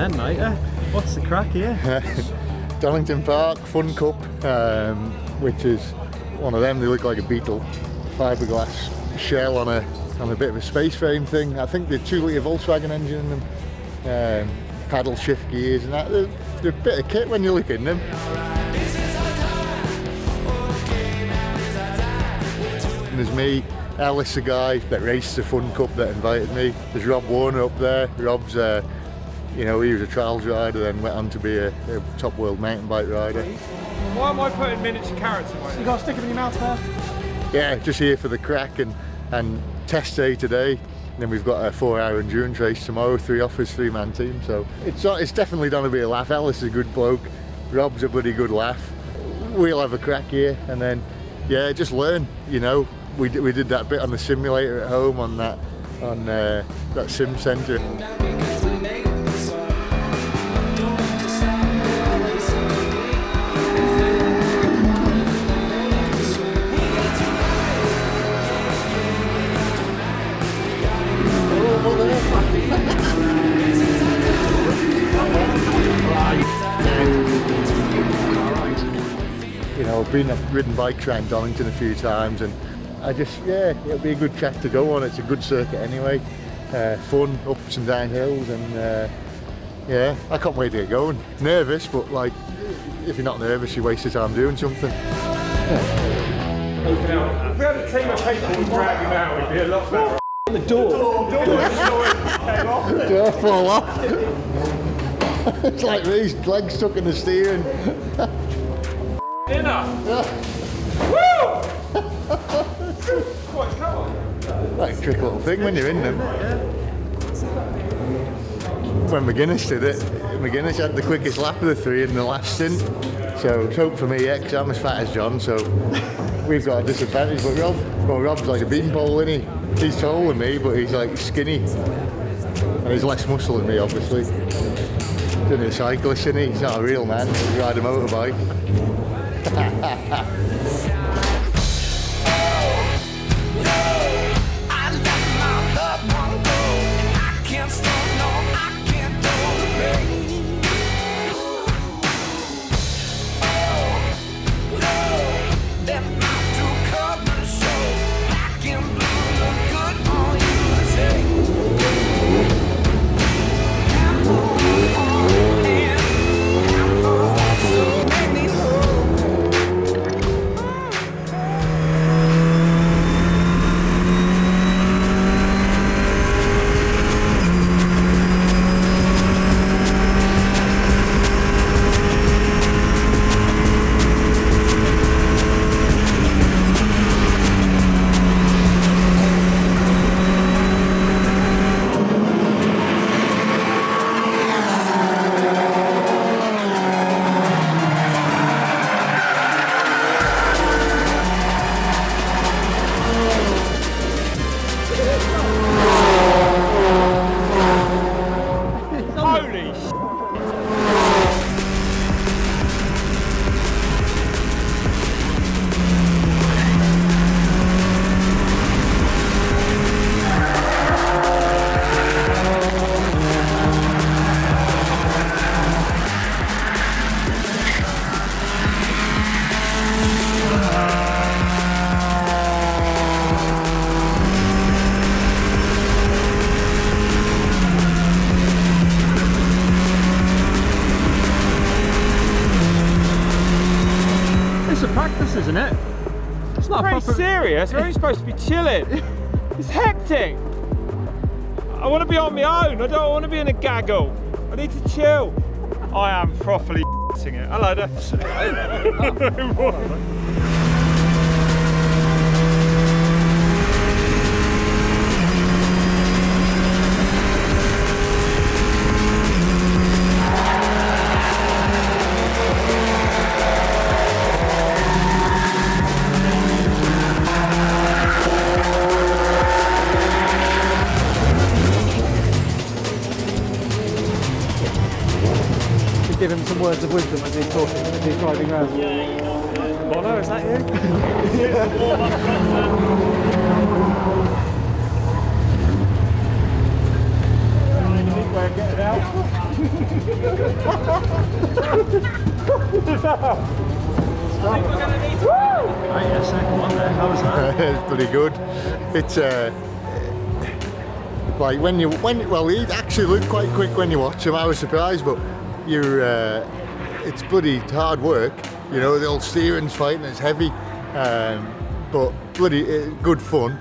then, Knighter. What's the crack here? Donnington Park Fun Cup, which is one of them. They look like a beetle, fiberglass shell on a bit of a space frame thing. I think the 2-litre Volkswagen engine in them, paddle shift gears and that. They're a bit of kit when you look in them. And there's me, Ellis, the guy that raced the Fun Cup that invited me. There's Rob Warner up there. Rob's, he was a trials rider, then went on to be a top world mountain bike rider. Why am I putting miniature carrots in my head? You got to stick them in your mouth there? Yeah, just here for the crack and test day today. And then we've got a 4-hour endurance race tomorrow, 3 offers, 3-man team. So it's definitely going to be a laugh. Ellis is a good bloke. Rob's a bloody good laugh. We'll have a crack here and then, yeah, just learn, you know. We did that bit on the simulator at home on that sim centre. You know, I've ridden bikes around Donington a few times, and it'll be a good track to go on. It's a good circuit anyway, fun, ups and down hills, and I can't wait to get going. Nervous, but like, if you're not nervous, you waste your time doing something. If we had a team of people who drag him out, it'd be a lot better. The door. The Door fall off. It's like these legs stuck in the steering. Dinner! Woo! What, come on? Like a trick little thing when you're in them. When McGuinness did it, McGuinness had the quickest lap of the 3 in the last stint. So it's hope for me, because I'm as fat as John, so we've got a disadvantage. But Rob's like a beanpole, isn't he? He's taller than me, but he's like skinny. And he's less muscle than me, obviously. He's only a cyclist, isn't he? He's not a real man, he ride a motorbike. Isn't it? It's not pretty serious. We're only supposed to be chilling. It's hectic. I want to be on my own. I don't want to be in a gaggle. I need to chill. I am properly it. Hello there. Give him some words of wisdom as he's talking, as he's driving around. Bono, is that you? get it out. I think we're going to need to... Right, yeah, second one there. How was that? It's pretty good. It's like well, he actually looked quite quick when you watch him. I was surprised, but it's bloody hard work. You know, the old steering's fighting, it's heavy, but bloody good fun.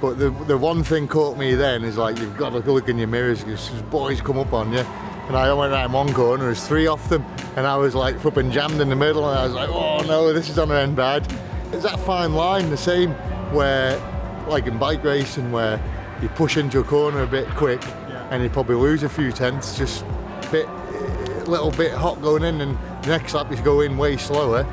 But the one thing caught me then is like you've got to look in your mirrors because boys come up on you. And I went around one corner, there's 3 off them, and I was like flipping jammed in the middle, and I was like, oh no, this is going to end bad. It's that fine line, the same where, like in bike racing, where you push into a corner a bit quick, and you probably lose a few tenths, just a little bit hot going in, and the next lap you go in way slower,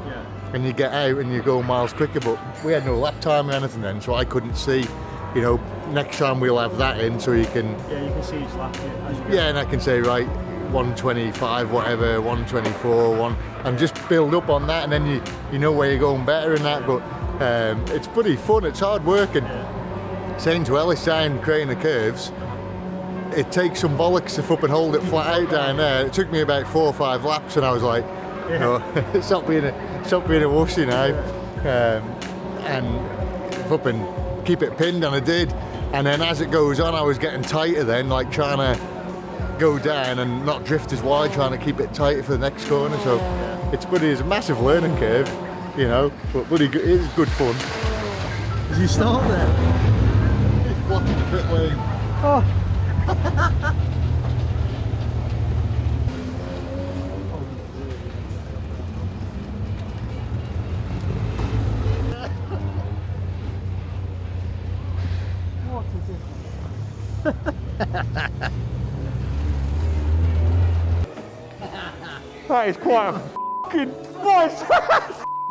and you get out and you go miles quicker. But we had no lap time or anything then, so I couldn't see. You know, next time we'll have that in so you can... Yeah, you can see each lap as you go. Yeah, and I can say, right, 125, whatever, 124, and just build up on that, and then you know where you're going better and that. But it's pretty fun, it's hard work, and saying to Ellis down creating the curves, it takes some bollocks to flip and hold it flat out down there. It took me about 4 or 5 laps, and I was like, no, stop being a wussy now, and flipping keep it pinned, and I did. And then as it goes on, I was getting tighter then, like trying to go down and not drift as wide, trying to keep it tighter for the next corner. So it's a massive learning curve, you know, but it's good fun. Did you start there? What a bit lame. Oh. That is quite a f***ing nice.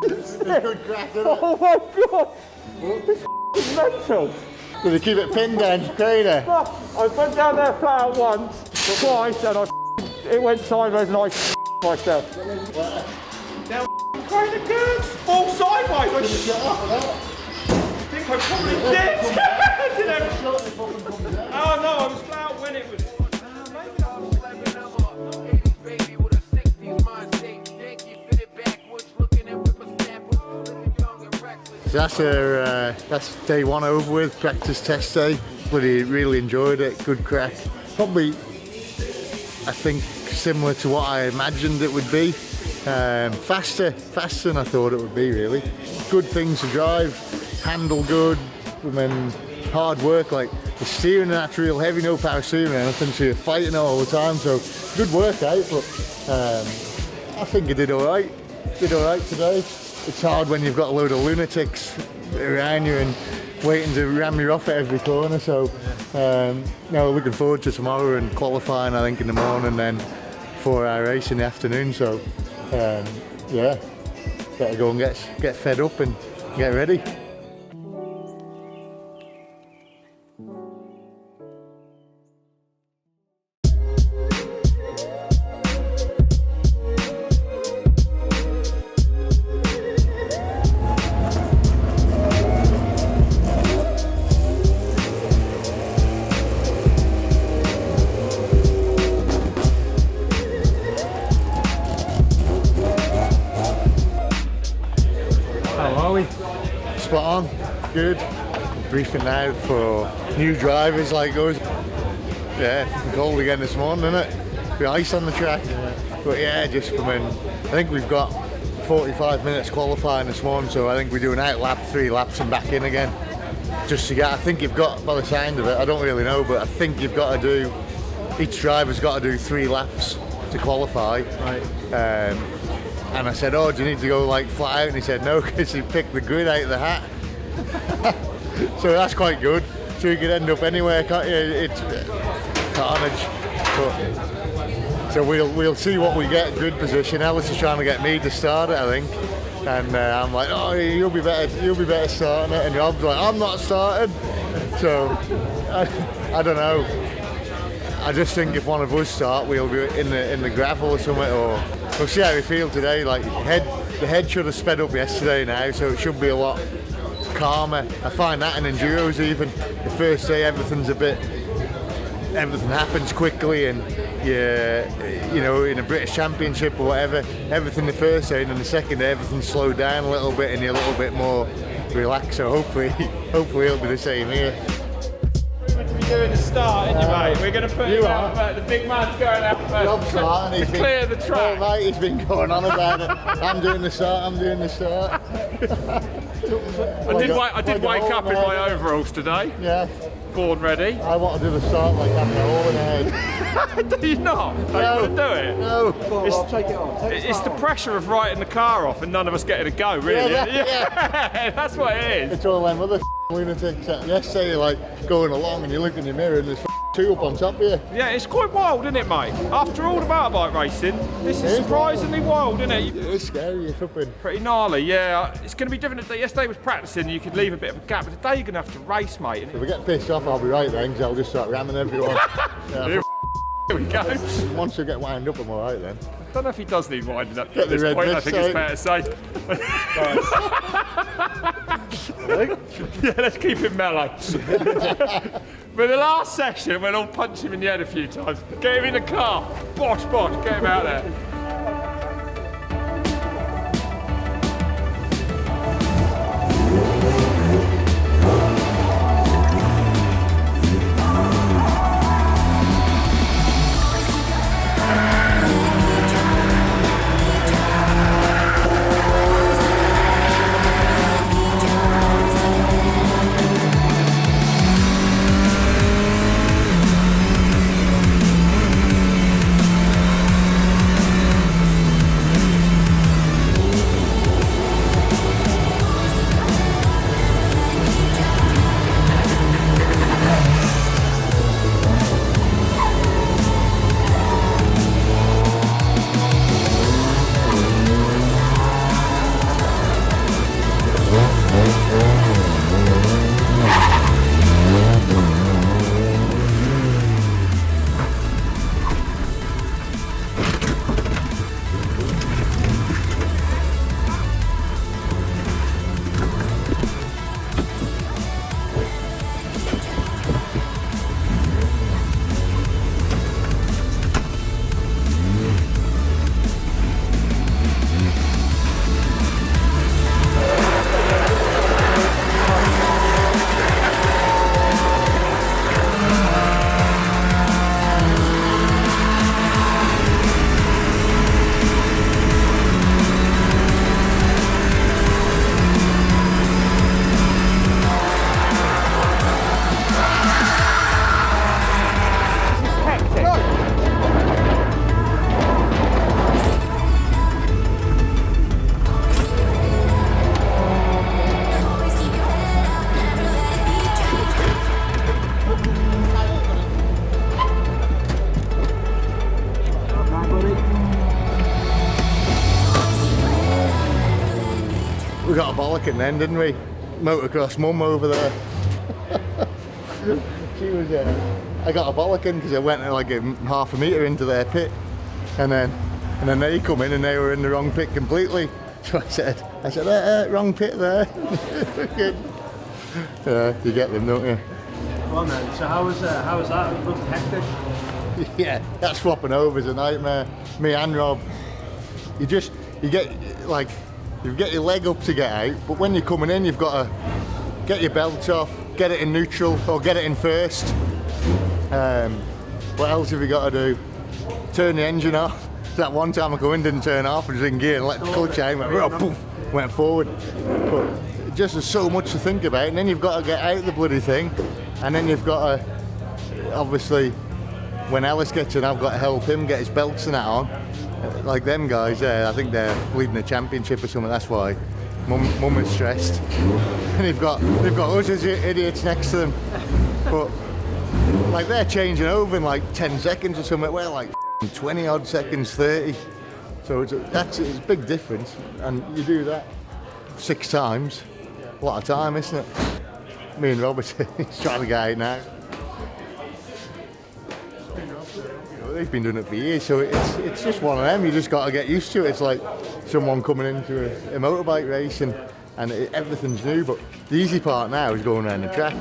It's a good crack, isn't it? Oh my god! This is mental. Did you keep it pinned down, Crainer? I went down there flat out once, twice, and it went sideways and I myself. Now kind of good. All sideways. I think I probably did. Did I? Oh no, I was flat out when it was. So that's day 1 over with, practice test day. Really enjoyed it, good crack. Probably, I think, similar to what I imagined it would be. Faster than I thought it would be, really. Good things to drive, handle good, and then hard work, like the steering and that's real heavy, no power steering or anything, so you're fighting all the time, so good workout, but I think I did alright today. It's hard when you've got a load of lunatics around you and waiting to ram you off at every corner. So, now looking forward to tomorrow and qualifying, I think, in the morning, then 4-hour race in the afternoon. So, yeah, better go and get fed up and get ready. Spot on, good. Briefing now for new drivers like us. Yeah, it's cold again this morning, isn't it? The ice on the track. But yeah, just come in. I think we've got 45 minutes qualifying this morning, so I think we're doing out lap, 3 laps and back in again. Just to get, I think you've got, by the sound of it, I don't really know, but I think you've got to do, each driver's got to do 3 laps to qualify. Right. And I said, oh, do you need to go like flat out? And he said, no, because he picked the grid out of the hat. So that's quite good. So you could end up anywhere, can't you? It's carnage. But, so we'll see what we get, grid position. Ellis is trying to get me to start it, I think. And I'm like, oh, you'll be better starting it. And Rob's like, I'm not starting. So, I don't know. I just think if one of us start, we'll be in the gravel or something, or we'll see how we feel today. Like the head should have sped up yesterday now, so it should be a lot calmer. I find that in enduros even. The first day everything's a bit everything happens quickly, and you know, in a British Championship or whatever, everything the first day, and then the second day everything slowed down a little bit and you're a little bit more relaxed. So hopefully it'll be the same here. We're meant to be doing the start, ain't you, mate? We're going to put you out first. The big man's going out first. Rob's starting. To clear the track. Oh, mate, he's been going on about it. I'm doing the start. I did wake up in my overalls today. Yeah. Born ready. I want to do the start like having it all in the head. Do you not? Don't you want to do it? No. I'll take it on. It's the pressure of writing the car off and none of us getting a go, really. Yeah. That's what it is. It's all them other lunatics that yesterday you're like going along and you look in the mirror and there's two up on top of you. Yeah, it's quite wild, isn't it, mate? After all the motorbike racing, this is surprisingly wild, isn't it? It's scary, it's up in. Pretty gnarly, yeah. It's going to be different. Yesterday was practicing, you could leave a bit of a gap, but today you're going to have to race, mate. If I get pissed off, I'll be right then, because I'll just start ramming everyone. Here we go. Once I get wound up, I'm alright then. I don't know if he does need winding up Get at this the red point, I mist think it's fair to say. Yeah, let's keep it mellow. For the last session, we'll all punch him in the head a few times. Get him in the car. Bosh, get him out there. We got a bollocking then, didn't we? Motocross mum over there. She was, I got a bollocking because I went like half a metre into their pit, and then they come in and they were in the wrong pit completely. So I said, wrong pit there. Yeah, you get them, don't you? Come on then. So how was that? Was it hectic? Yeah, that swapping over is a nightmare. Me and Rob, you get your leg up to get out, but when you're coming in, you've got to get your belts off, get it in neutral, or get it in first. What else have you got to do? Turn the engine off. That one time I come in, didn't turn off, and was in gear and let the clutch out, went forward. But just there's so much to think about, and then you've got to get out the bloody thing, and then you've got to, obviously, when Ellis gets in, I've got to help him get his belts and that on. Like them guys there, I think they're leading the championship or something, that's why mum is stressed. And they've got us as idiots next to them. But like they're changing over in like 10 seconds or something, we're like 20 odd seconds, 30. So it's a big difference, and you do that 6 times, a lot of time, isn't it? Me and Robert, he's trying to get out now. They've been doing it for years, so it's just one of them. You just got to get used to it. It's like someone coming into a motorbike race, and everything's new. But the easy part now is going around the track.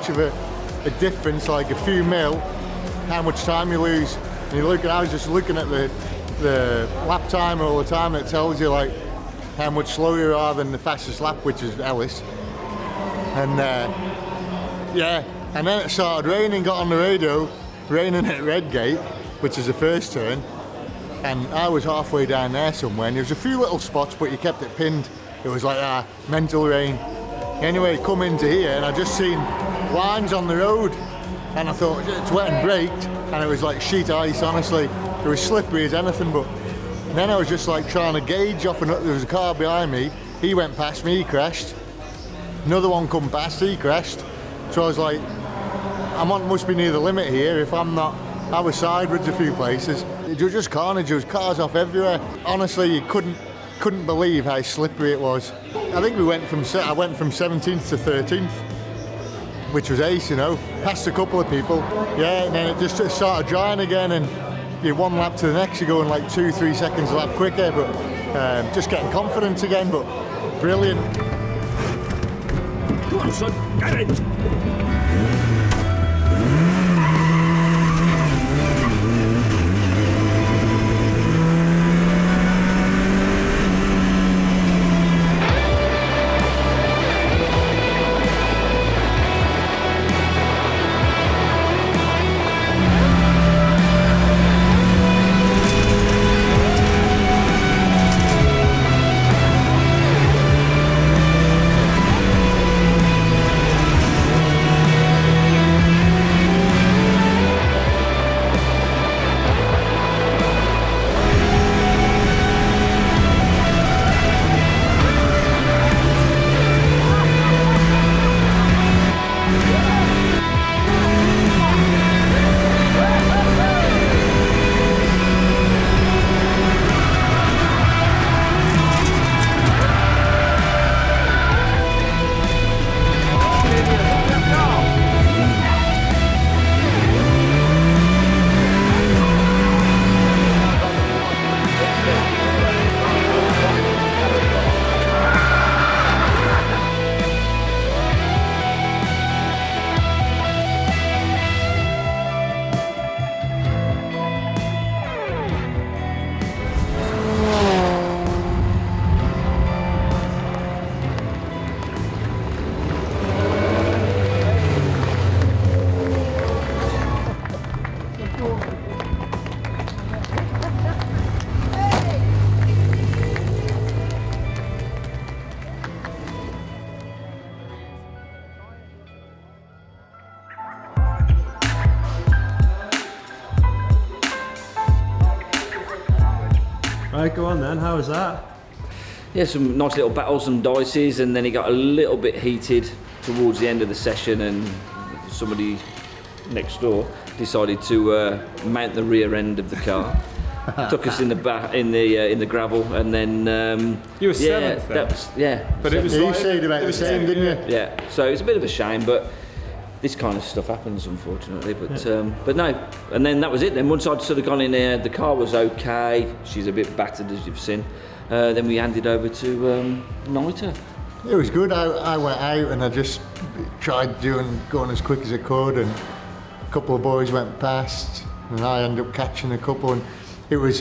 much of a difference, like a few mil, how much time you lose. And you look, I was just looking at the lap timer all the time, and it tells you like how much slower you are than the fastest lap, which is Ellis. And yeah, and then it started raining, got on the radio, raining at Redgate, which is the first turn, and I was halfway down there somewhere, and there was a few little spots, but you kept it pinned. It was like mental rain. Anyway, come into here, and I just seen lines on the road, and I thought it's wet and braked, and it was like sheet ice. Honestly, it was slippery as anything. But then I was just like trying to gauge off, and there was a car behind me. He went past me, he crashed. Another one come past, he crashed. So I was like, must be near the limit here. If I'm not, I was sideways a few places. It was just carnage. There was cars off everywhere. Honestly, you couldn't believe how slippery it was. I think I went from 17th to 13th, which was ace, you know. Passed a couple of people, yeah, and then it just started drying again, and you're one lap to the next, you're going like 2-3 seconds a lap quicker, but just getting confidence again, but brilliant. Come on, son, get it! Right, go on then, how was that? Yeah, some nice little battles and dices, and then it got a little bit heated towards the end of the session, and somebody next door decided to mount the rear end of the car. Took us in the the gravel, and then you were seventh. That was, yeah. But it was You like, said about the same, didn't you? Yeah. So it's a bit of a shame, but this kind of stuff happens, unfortunately. But no. And then that was it. Then once I'd sort of gone in there, the car was okay. She's a bit battered, as you've seen. Then we handed over to Knighter. It was good. I went out and I just tried going as quick as I could, and a couple of boys went past, and I ended up catching a couple. And I was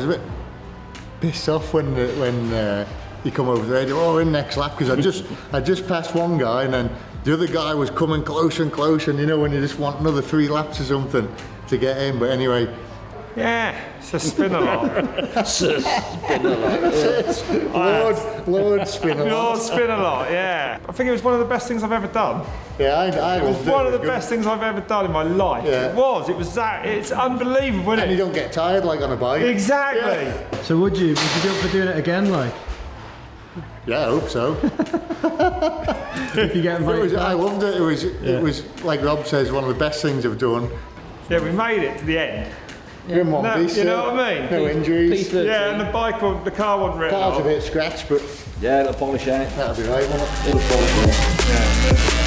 a bit pissed off when you come over the radio. Oh, in next lap, because I just passed one guy, and then the other guy was coming closer and closer. And you know when you just want another 3 laps or something to get in. But anyway. Yeah, it's a spin-a-lot. Lord spin-a-lot. Lord spin-a-lot, yeah. I think it was one of the best things I've ever done. Yeah, it was one of the best things I've ever done in my life. Yeah. It was that. It's unbelievable, isn't it? And you don't get tired like on a bike. Exactly. Yeah. So would you be up for doing it again, like? Yeah, I hope so. If you get invited I loved it. It was like Rob says, one of the best things I've done. Yeah, we made it to the end. Yeah. In one piece, you know what I mean? No injuries. Yeah, and the car wasn't written Car's off. a bit scratched, but Yeah, little polish out. that'll be right, won't it? Little polish out. Yeah.